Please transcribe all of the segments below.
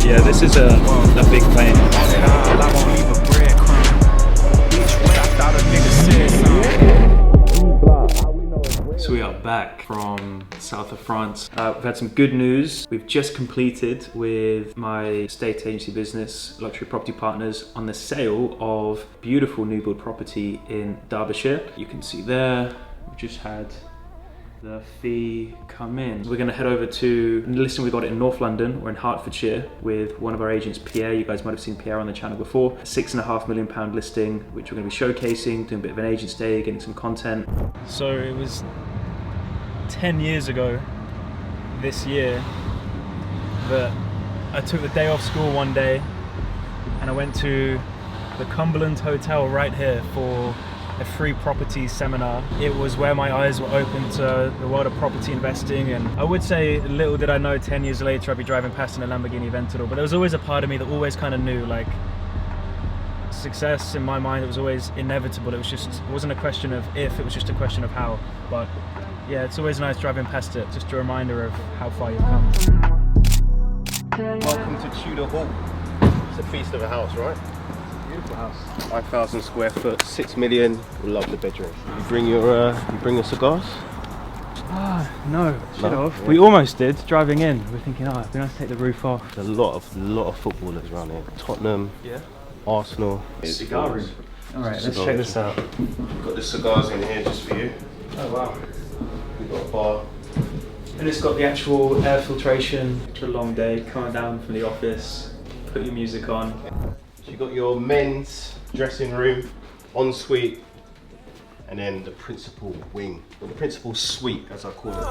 Yeah, this is a big plane. So we are back from south of France. We've had some good news. We've just completed with my estate agency business, Luxury Property Partners, on the sale of beautiful new build property in Derbyshire. You can see there, we just had the fee come in. We're going to head over to the listing. We got it in North London or in Hertfordshire with one of our agents, Pierre. You guys might have seen Pierre on the channel before. A £6.5 million listing, which we're going to be showcasing, doing a bit of an agent's day, getting some content. So it was 10 years ago this year that I took the day off school one day and I went to the Cumberland Hotel right here for a free property seminar. It was where my eyes were open to the world of property investing, and I would say little did I know 10 years later I'd be driving past in a Lamborghini Aventador, but there was always a part of me that always kind of knew, like, success in my mind, it was always inevitable. It wasn't a question of if, it was just a question of how. But yeah, it's always nice driving past it, just a reminder of how far you've come. Welcome to Tudor Hall. It's a feast of a house, right? Beautiful house. 5,000 square foot, 6 million. We love the bedroom. You bring your cigars? No, should have. Yeah. We almost did, driving in. We're thinking, it'd be nice to take the roof off. There's a lot of footballers around here. Tottenham, Yeah. Arsenal. Cigar room. Alright, let's check this out. We've got the cigars in here just for you. Oh wow. We've got a bar. And it's got the actual air filtration. It's a long day, coming down from the office, put your music on. So you've got your men's dressing room, ensuite, and then the principal wing, or the principal suite as I call it.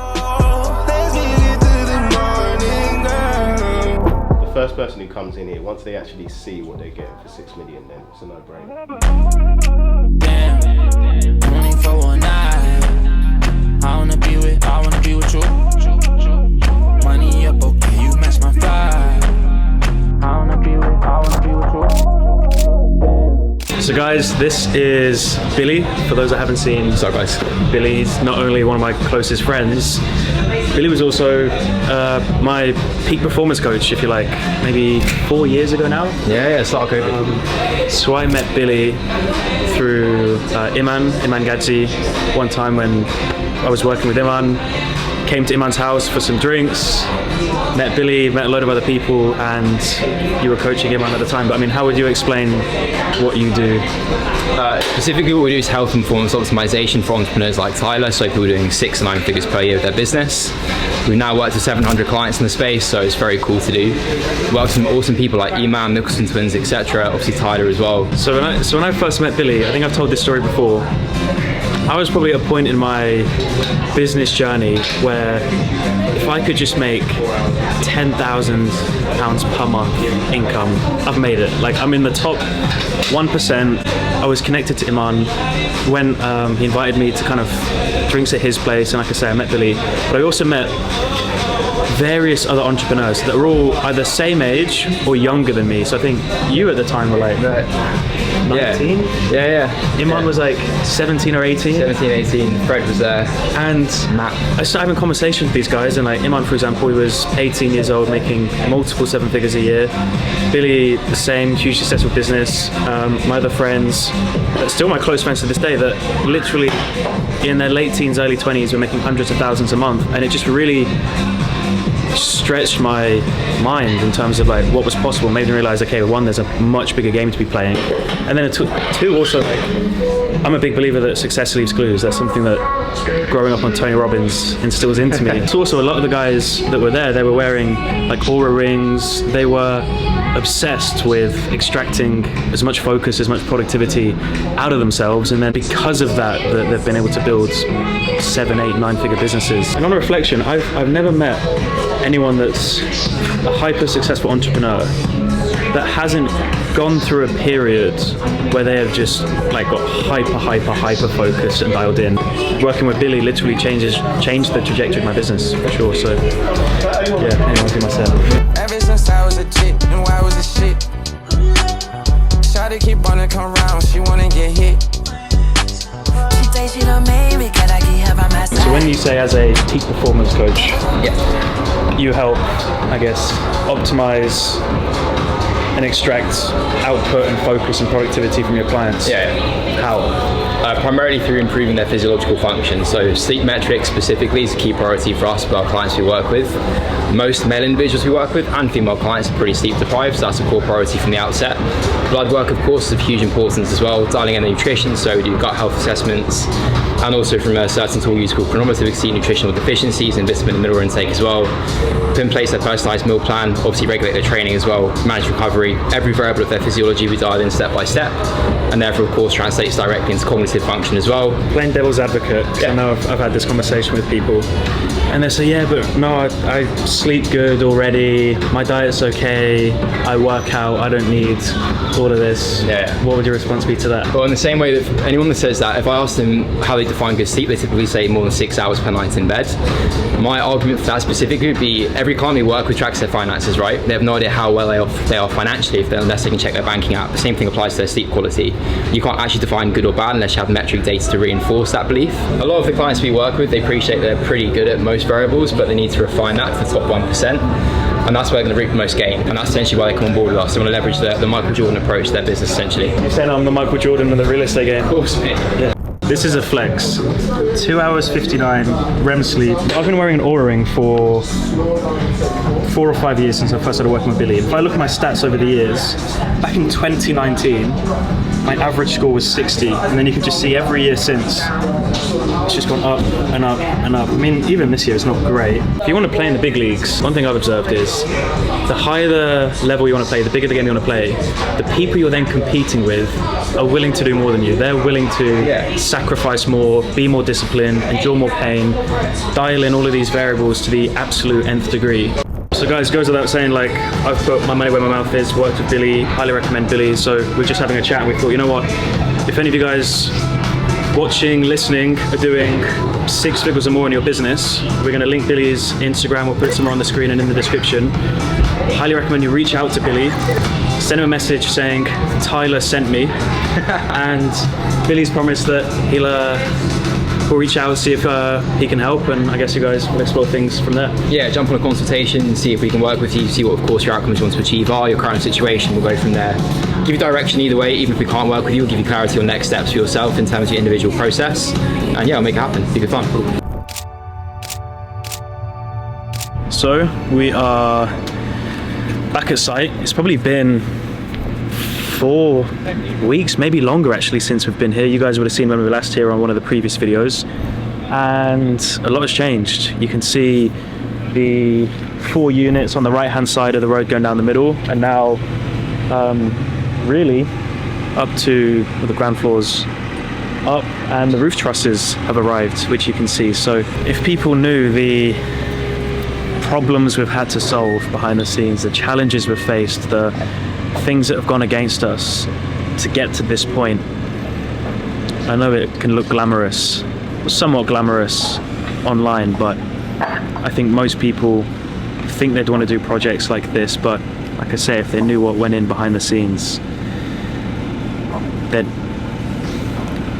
The first person who comes in here, once they actually see what they're getting for 6 million, then it's a no-brainer. Damn, only for one night. I wanna be with you. Money up, okay, you match my vibe. I wanna be with you. So guys, this is Billy. For those that haven't seen, What's up, guys? Billy's not only one of my closest friends, Billy was also my peak performance coach, if you like, maybe 4 years ago now. Yeah, start of COVID. So I met Billy through Iman Gadzi, one time when I was working with Iman. Came to Iman's house for some drinks, met Billy, met a load of other people, and you were coaching Iman at the time. But I mean, how would you explain what you do? Specifically, what we do is health and performance optimization for entrepreneurs like Tyler, so people doing 6 to 9 figures per year with their business. We've now worked with 700 clients in the space, so it's very cool to do. Worked with some awesome people like Iman, Mickelson twins, etc. Obviously Tyler as well. So when I first met Billy, I think I've told this story before. I was probably at a point in my business journey where if I could just make £10,000 per month income, I've made it. Like, I'm in the top 1%. I was connected to Iman when he invited me to kind of drinks at his place, and like I say, I met Billy, but I also met various other entrepreneurs that were all either same age or younger than me. So I think you at the time were like 19? Yeah. Iman was like 17 or 18. 17, 18, Fred was there. And Matt. I started having conversations with these guys, and like Iman, for example, he was 18 years old, making multiple 7 figures a year. Billy, the same, huge successful business. My other friends, still my close friends to this day, that literally in their late teens, early 20s were making hundreds of thousands a month, and it just really stretched my mind in terms of like what was possible. Made me realize, okay, one, there's a much bigger game to be playing, and then two, also, like, I'm a big believer that success leaves clues. That's something that growing up on Tony Robbins instills into me. It's also a lot of the guys that were there, they were wearing like aura rings. They were obsessed with extracting as much focus, as much productivity out of themselves, and then because of that, they've been able to build 7, 8, 9 figure businesses. And on a reflection, I've never met anyone that's a hyper successful entrepreneur that hasn't gone through a period where they have just like got hyper focused and dialed in. Working with Billy literally changed the trajectory of my business for sure. So yeah, anyway, to myself. Ever since I was a chick, knew I was a shit. Shawty keep wanna come round, she wanna get hit. She say she done made me, can I get her So when you say as a peak performance coach, Yeah. you help, I guess, optimize and extract output and focus and productivity from your clients. Yeah. How? Primarily through improving their physiological function. So sleep metrics specifically is a key priority for us, for our clients we work with. Most male individuals we work with and female clients are pretty sleep deprived, so that's a core priority from the outset. Blood work, of course, is of huge importance as well, dialing in the nutrition, so we do gut health assessments, and also from a certain tool used called chronometer, we can see nutritional deficiencies and vitamin and mineral intake as well. Put in place a personalised meal plan, obviously regulate their training as well, manage recovery. Every variable of their physiology we dial in step by step, and therefore of course translates directly into cognitive function as well. Playing devil's advocate, 'cause I know I've had this conversation with people, and they say, yeah, but no, I sleep good already, my diet's okay, I work out, I don't need all of this. Yeah. What would your response be to that? Well, in the same way that anyone that says that, if I ask them how they define good sleep, they typically say more than 6 hours per night in bed. My argument for that specifically would be every client we work with tracks their finances, right? They have no idea how well they are financially unless they can check their banking app. The same thing applies to their sleep quality. You can't actually define good or bad unless you have metric data to reinforce that belief. A lot of the clients we work with, they appreciate they're pretty good at most variables, but they need to refine that to the top 1%. And that's where they're going to reap the most gain. And that's essentially why they come on board with us. They want to leverage the Michael Jordan approach to their business, essentially. You're saying I'm the Michael Jordan of the real estate game? Of course, mate. Yeah. This is a flex. 2 hours 59 REM sleep. I've been wearing an Oura ring for 4 or 5 years since I first started working with Billy. If I look at my stats over the years, back in 2019, my average score was 60, and then you can just see every year since, it's just gone up and up and up. I mean, even this year is not great. If you want to play in the big leagues, one thing I've observed is the higher the level you want to play, the bigger the game you want to play, the people you're then competing with are willing to do more than you. They're willing to sacrifice more, be more disciplined, endure more pain, dial in all of these variables to the absolute nth degree. So guys, goes without saying, like, I've put my money where my mouth is, worked with Billy, highly recommend Billy. So we're just having a chat and we thought, you know what, if any of you guys watching, listening are doing 6 figures or more in your business, we're going to link Billy's Instagram, we'll put it somewhere on the screen and in the description. Highly recommend you reach out to Billy, send him a message saying Tyler sent me, and Billy's promised that we'll reach out, see if he can help, and I guess you guys will explore things from there. Yeah, jump on a consultation, see if we can work with you, see what of course your outcomes you want to achieve are, your current situation, we'll go from there. Give you direction either way, even if we can't work with you, we'll give you clarity on next steps for yourself in terms of your individual process, and yeah, I'll make it happen, be good fun. So we are back at site. It's probably been 4 weeks, maybe longer actually, since we've been here. You guys would have seen when we were last here on one of the previous videos, and a lot has changed. You can see the 4 units on the right hand side of the road going down the middle, and now really up to the ground floors up, and the roof trusses have arrived, which you can see. So if people knew the problems we've had to solve behind the scenes, the challenges we've faced, the things that have gone against us to get to this point. I know it can look glamorous, somewhat glamorous online, but I think most people think they'd want to do projects like this, but like I say, if they knew what went in behind the scenes, they'd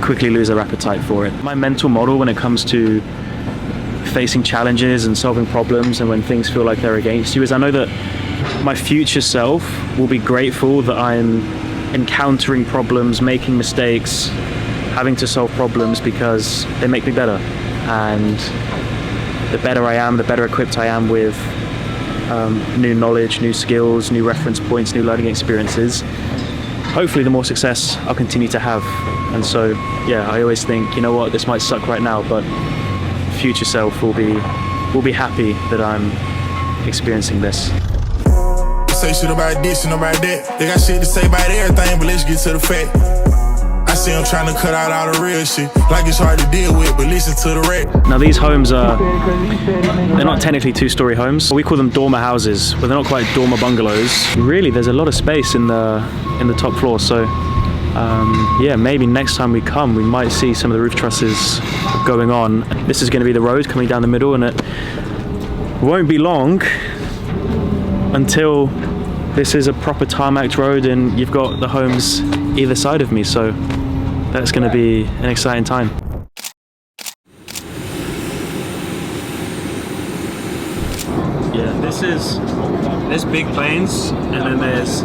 quickly lose their appetite for it. My mental model when it comes to facing challenges and solving problems and when things feel like they're against you is, I know that my future self will be grateful that I'm encountering problems, making mistakes, having to solve problems, because they make me better. And the better I am, the better equipped I am with new knowledge, new skills, new reference points, new learning experiences, hopefully the more success I'll continue to have. And so, yeah, I always think, you know what, this might suck right now, but future self will be happy that I'm experiencing this. Say shit about this and about that. They got shit to say about everything, but let's get to the fact. I see them trying to cut out all the real shit, like it's hard to deal with, but listen to the rap. Now these homes they're not technically 2-story homes. We call them dormer houses, but they're not quite dormer bungalows. Really, there's a lot of space in the top floor, so yeah, maybe next time we come, we might see some of the roof trusses going on. This is going to be the road coming down the middle, and it won't be long until this is a proper tarmacked road and you've got the homes either side of me, so that's going to be an exciting time. there's big planes and then there's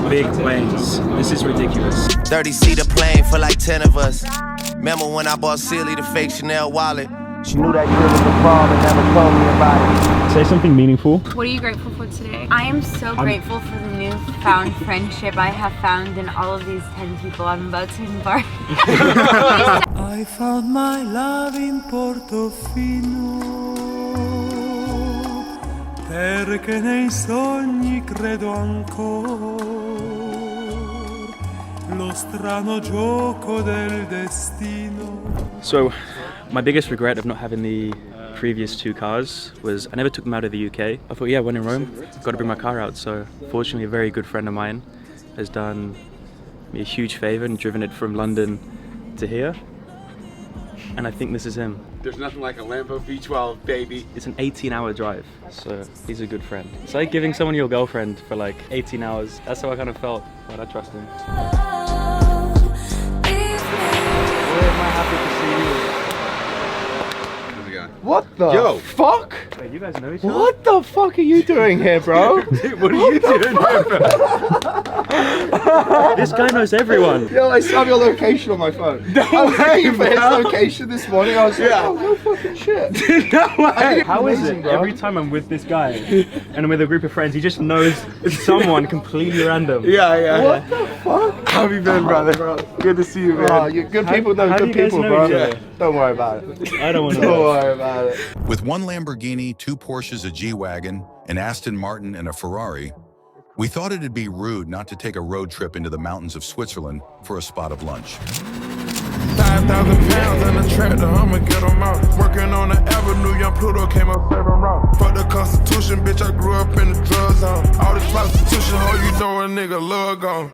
big planes. This is ridiculous. 30-seater plane for like 10 of us. Remember when I bought Celie the fake Chanel wallet? She knew that girl was a fraud and never told me about it. Say something meaningful. What are you grateful for today? I am so grateful for the newfound friendship I have found in all of these 10 people I'm about to embark. I found my love in Portofino, perché nei sogni credo ancora, lo strano gioco del destino. So, my biggest regret of not having the previous 2 cars was I never took them out of the UK. I thought, yeah, when in Rome, I've got to bring my car out. So, fortunately, a very good friend of mine has done me a huge favour and driven it from London to here. And I think this is him. There's nothing like a Lambo V12, baby. It's an 18-hour drive, so he's a good friend. It's like giving someone your girlfriend for like 18 hours. That's how I kind of felt, but I trust him. What the fuck? Wait, you guys know each other? What the fuck are you doing here, bro? Dude, what are you doing here, bro? This guy knows everyone. Yo, I saw your location on my phone. I was looking for his location this morning. I was like, oh, no fucking shit. Dude, no way. How is amazing, it? bro. Every time I'm with this guy and I'm with a group of friends, he just knows someone completely random. Yeah. What the fuck? How have you been, brother? Good to see you, man. Oh, you good people know good people, bro. Don't worry about it. I don't want to Don't know. worry about it. With 1 Lamborghini, 2 Porsches, a G-Wagon, an Aston Martin, and a Ferrari, we thought it'd be rude not to take a road trip into the mountains of Switzerland for a spot of lunch. 5,000 pounds in a tractor, I'ma get them out. Working on the avenue, young Pluto came up 7 rounds. Fuck the Constitution, bitch, I grew up in the drug zone. All this prostitution, hoe, you know a nigga love gone.